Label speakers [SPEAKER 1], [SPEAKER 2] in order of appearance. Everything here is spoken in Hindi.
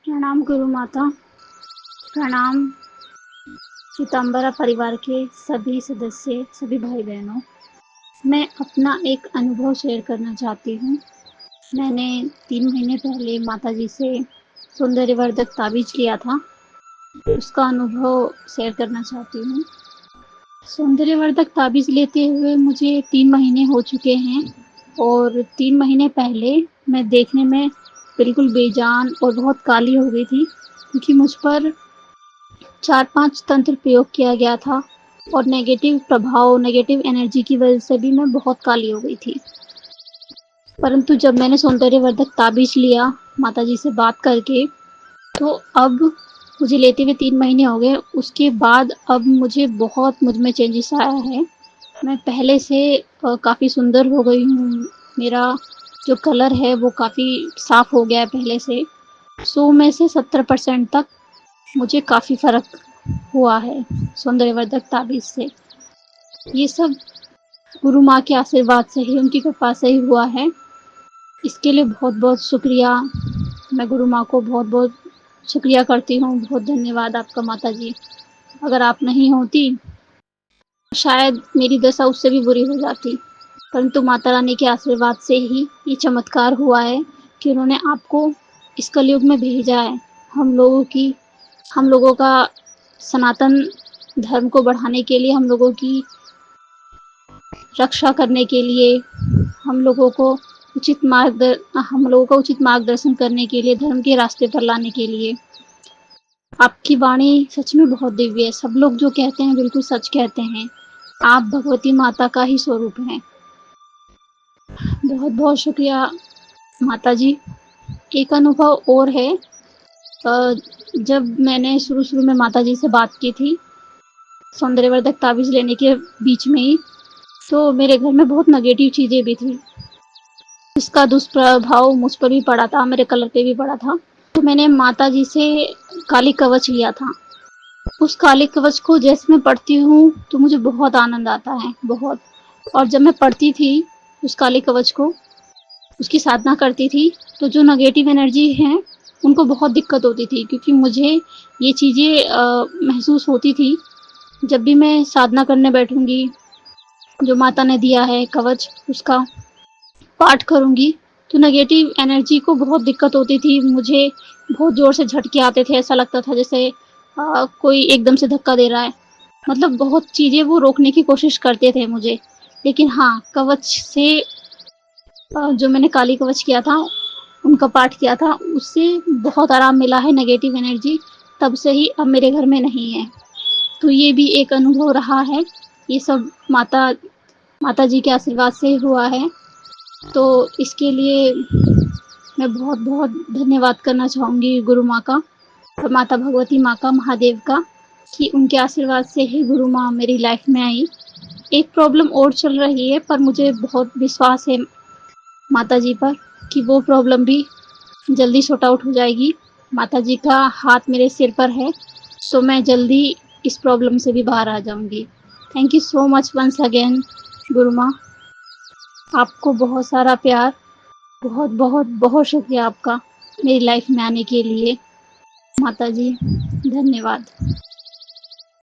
[SPEAKER 1] प्रणाम गुरु माता। प्रणाम पीताम्बरा परिवार के सभी सदस्य, सभी भाई बहनों। मैं अपना एक अनुभव शेयर करना चाहती हूँ। मैंने 3 महीने पहले माताजी से सौंदर्यवर्धक ताबीज़ लिया था। उसका अनुभव शेयर करना चाहती हूँ। सौंदर्यवर्धक ताबीज़ लेते हुए मुझे 3 महीने हो चुके हैं और 3 महीने पहले मैं देखने में बिल्कुल बेजान और बहुत काली हो गई थी, क्योंकि मुझ पर 4-5 तंत्र प्रयोग किया गया था और नेगेटिव प्रभाव, नेगेटिव एनर्जी की वजह से भी मैं बहुत काली हो गई थी। परंतु जब मैंने सौंदर्यवर्धक ताबीज़ लिया माताजी से बात करके, तो अब मुझे लेते हुए 3 महीने हो गए। उसके बाद अब मुझे बहुत मुझ में चेंजेस आया है। मैं पहले से काफ़ी सुंदर हो गई हूँ। मेरा जो कलर है वो काफ़ी साफ़ हो गया है पहले से। 100 में से 70% तक मुझे काफ़ी फ़र्क हुआ है सौंदर्यवर्धक ताबीज़ से। ये सब गुरु माँ के आशीर्वाद से ही, उनकी कृपा से ही हुआ है। इसके लिए बहुत-बहुत शुक्रिया। मैं गुरु माँ को बहुत-बहुत शुक्रिया करती हूँ। बहुत धन्यवाद आपका माताजी। अगर आप नहीं होती, शायद मेरी दशा उससे भी बुरी हो जाती। परंतु माता रानी के आशीर्वाद से ही ये चमत्कार हुआ है कि उन्होंने आपको इस कलयुग में भेजा है। हम लोगों का सनातन धर्म को बढ़ाने के लिए, हम लोगों की रक्षा करने के लिए, हम लोगों को हम लोगों का उचित मार्गदर्शन करने के लिए, धर्म के रास्ते पर लाने के लिए। आपकी वाणी सच में बहुत दिव्य है। सब लोग जो कहते हैं बिल्कुल सच कहते हैं। आप भगवती माता का ही स्वरूप हैं। बहुत-बहुत शुक्रिया माताजी। एक अनुभव और है। जब मैंने शुरू-शुरू में माताजी से बात की थी, सौंदर्यवर्धक ताबीज़ लेने के बीच में ही, तो मेरे घर में बहुत नेगेटिव चीज़ें भी थी। इसका दुष्प्रभाव मुझ पर भी पड़ा था, मेरे कलर पे भी पड़ा था। तो मैंने माताजी से काली कवच लिया था। उस काली कवच को जैसे मैं पढ़ती हूँ तो मुझे बहुत आनंद आता है, बहुत। और जब मैं पढ़ती थी उस काली कवच को, उसकी साधना करती थी, तो जो नेगेटिव एनर्जी है उनको बहुत दिक्कत होती थी, क्योंकि मुझे ये चीज़ें महसूस होती थी। जब भी मैं साधना करने बैठूँगी, जो माता ने दिया है कवच, उसका पाठ करूँगी, तो नेगेटिव एनर्जी को बहुत दिक्कत होती थी। मुझे बहुत ज़ोर से झटके आते थे, ऐसा लगता था जैसे कोई एकदम से धक्का दे रहा है। मतलब बहुत चीज़ें वो रोकने की कोशिश करते थे मुझे। लेकिन हाँ, कवच से जो मैंने काली कवच किया था, उनका पाठ किया था, उससे बहुत आराम मिला है। नेगेटिव एनर्जी तब से ही अब मेरे घर में नहीं है। तो ये भी एक अनुभव रहा है। ये सब माताजी के आशीर्वाद से हुआ है। तो इसके लिए मैं बहुत-बहुत धन्यवाद करना चाहूँगी गुरु माँ का और माता भगवती माँ का, महादेव का, कि उनके आशीर्वाद से ही गुरु माँ मेरी लाइफ में आई। एक प्रॉब्लम और चल रही है, पर मुझे बहुत विश्वास है माताजी पर कि वो प्रॉब्लम भी जल्दी सॉर्ट आउट हो जाएगी। माताजी का हाथ मेरे सिर पर है, तो मैं जल्दी इस प्रॉब्लम से भी बाहर आ जाऊँगी। Thank you so much once again गुरु माँ। आपको बहुत सारा प्यार। बहुत-बहुत बहुत शुक्रिया आपका मेरी लाइफ में आने के लिए। माताजी, धन्यवाद।